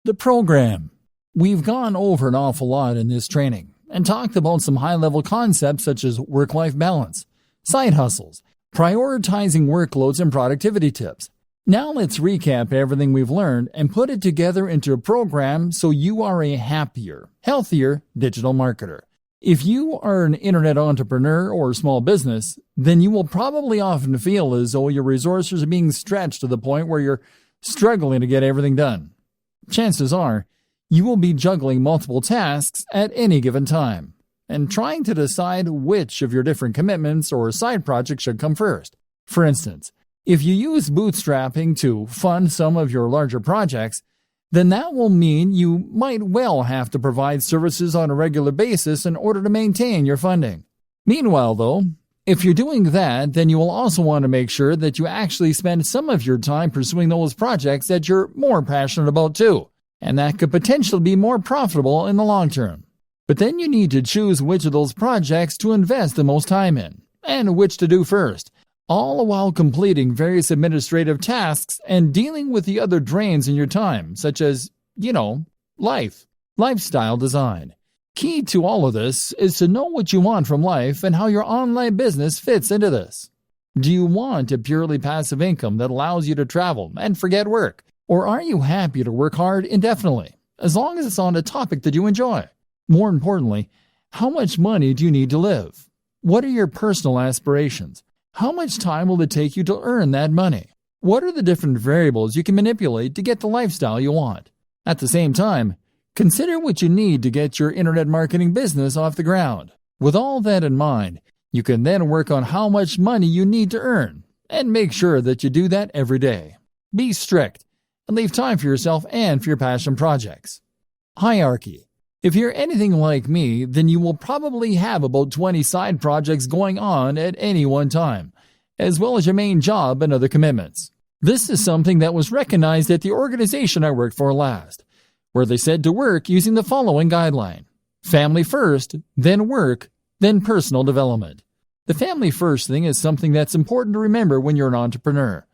The program. We've gone over an awful lot in this training and talked about some high-level concepts such as work-life balance, side hustles, prioritizing workloads, and productivity tips. Now let's recap everything we've learned and put it together into a program so you are a happier, healthier digital marketer. If you are an internet entrepreneur or small business, then you will probably often feel as though your resources are being stretched to the point where you're struggling to get everything done. Chances are, you will be juggling multiple tasks at any given time and trying to decide which of your different commitments or side projects should come first. For instance, if you use bootstrapping to fund some of your larger projects, then that will mean you might well have to provide services on a regular basis in order to maintain your funding. Meanwhile, though, if you're doing that, then you will also want to make sure that you actually spend some of your time pursuing those projects that you're more passionate about too, and that could potentially be more profitable in the long term. But then you need to choose which of those projects to invest the most time in, and which to do first, all while completing various administrative tasks and dealing with the other drains in your time, such as, lifestyle design. Key to all of this is to know what you want from life and how your online business fits into this. Do you want a purely passive income that allows you to travel and forget work? Or are you happy to work hard indefinitely, as long as it's on a topic that you enjoy? More importantly, how much money do you need to live? What are your personal aspirations? How much time will it take you to earn that money? What are the different variables you can manipulate to get the lifestyle you want? At the same time, consider what you need to get your internet marketing business off the ground. With all that in mind, you can then work on how much money you need to earn, and make sure that you do that every day. Be strict, and leave time for yourself and for your passion projects. Hierarchy. If you're anything like me, then you will probably have about 20 side projects going on at any one time, as well as your main job and other commitments. This is something that was recognized at the organization I worked for last, where they said to work using the following guideline: family first, then work, then personal development. The family first thing is something that's important to remember when you're an entrepreneur,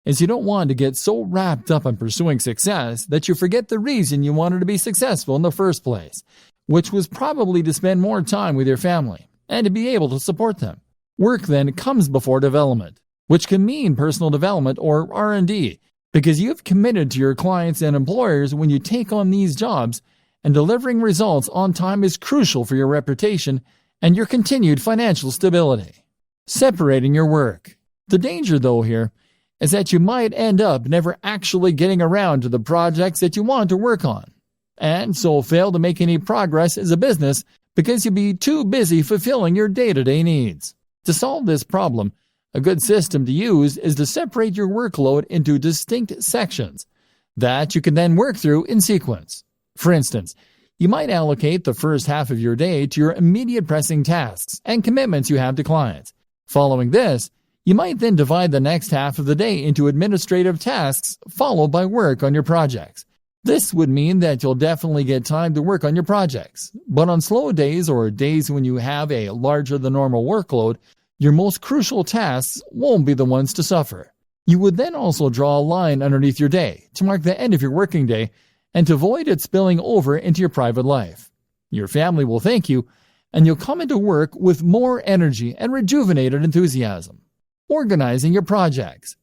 as you don't want to get so wrapped up in pursuing success that you forget the reason you wanted to be successful in the first place, which was probably to spend more time with your family and to be able to support them. Work then comes before development, which can mean personal development or R&D, because you've committed to your clients and employers when you take on these jobs, and delivering results on time is crucial for your reputation and your continued financial stability. Separating your work. The danger, though, here is that you might end up never actually getting around to the projects that you want to work on, and so fail to make any progress as a business because you'll be too busy fulfilling your day-to-day needs. To solve this problem, a good system to use is to separate your workload into distinct sections that you can then work through in sequence. For instance, you might allocate the first half of your day to your immediate pressing tasks and commitments you have to clients. Following this, you might then divide the next half of the day into administrative tasks, followed by work on your projects. This would mean that you'll definitely get time to work on your projects, but on slow days or days when you have a larger than normal workload, your most crucial tasks won't be the ones to suffer. You would then also draw a line underneath your day to mark the end of your working day and to avoid it spilling over into your private life. Your family will thank you, and you'll come into work with more energy and rejuvenated enthusiasm. Organizing your projects.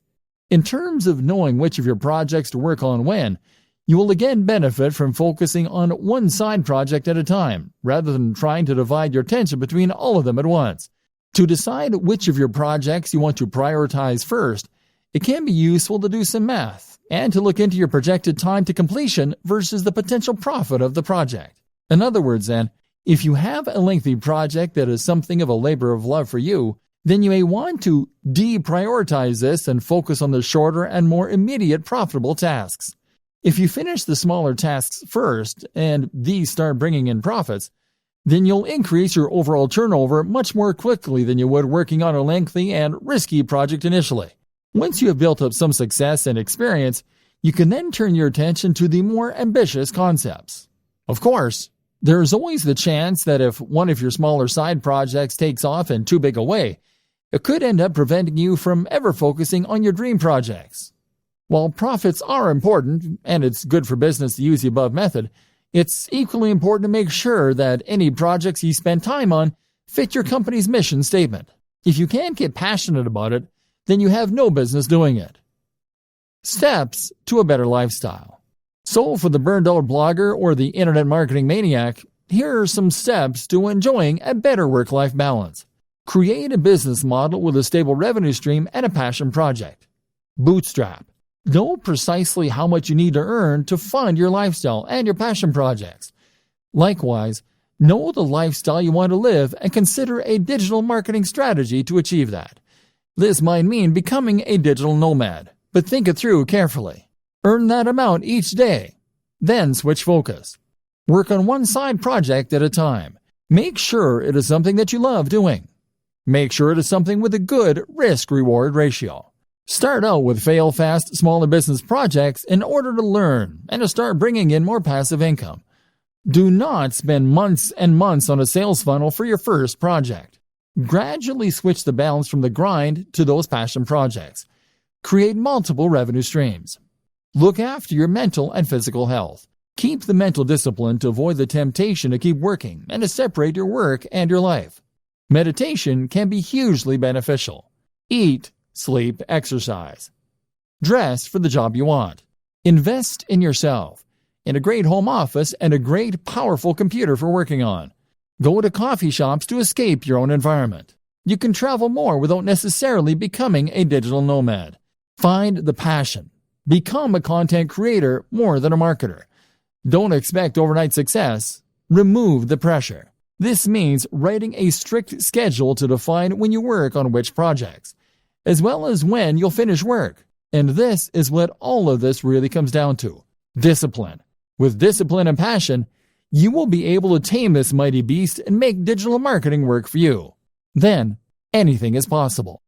In terms of knowing which of your projects to work on when, you will again benefit from focusing on one side project at a time, rather than trying to divide your attention between all of them at once. To decide which of your projects you want to prioritize first, it can be useful to do some math and to look into your projected time to completion versus the potential profit of the project. In other words, then, if you have a lengthy project that is something of a labor of love for you, then you may want to deprioritize this and focus on the shorter and more immediate profitable tasks. If you finish the smaller tasks first and these start bringing in profits, then you'll increase your overall turnover much more quickly than you would working on a lengthy and risky project initially. Once you have built up some success and experience, you can then turn your attention to the more ambitious concepts. Of course, there is always the chance that if one of your smaller side projects takes off in too big a way, it could end up preventing you from ever focusing on your dream projects. While profits are important, and it's good for business to use the above method, it's equally important to make sure that any projects you spend time on fit your company's mission statement. If you can't get passionate about it, then you have no business doing it. Steps to a better lifestyle. So for the burned out blogger or the internet marketing maniac, here are some steps to enjoying a better work-life balance. Create a business model with a stable revenue stream and a passion project. Bootstrap. Know precisely how much you need to earn to fund your lifestyle and your passion projects. Likewise, know the lifestyle you want to live and consider a digital marketing strategy to achieve that. This might mean becoming a digital nomad, but think it through carefully. Earn that amount each day. Then switch focus. Work on one side project at a time. Make sure it is something that you love doing. Make sure it is something with a good risk-reward ratio. Start out with fail-fast, smaller business projects in order to learn and to start bringing in more passive income. Do not spend months and months on a sales funnel for your first project. Gradually switch the balance from the grind to those passion projects. Create multiple revenue streams. Look after your mental and physical health. Keep the mental discipline to avoid the temptation to keep working and to separate your work and your life. Meditation can be hugely beneficial. Eat, sleep, exercise. Dress for the job you want. Invest in yourself, in a great home office and a great, powerful computer for working on. Go to coffee shops to escape your own environment. You can travel more without necessarily becoming a digital nomad. Find the passion. Become a content creator more than a marketer. Don't expect overnight success. Remove the pressure. This means writing a strict schedule to define when you work on which projects, as well as when you'll finish work. And this is what all of this really comes down to. Discipline. With discipline and passion, you will be able to tame this mighty beast and make digital marketing work for you. Then, anything is possible.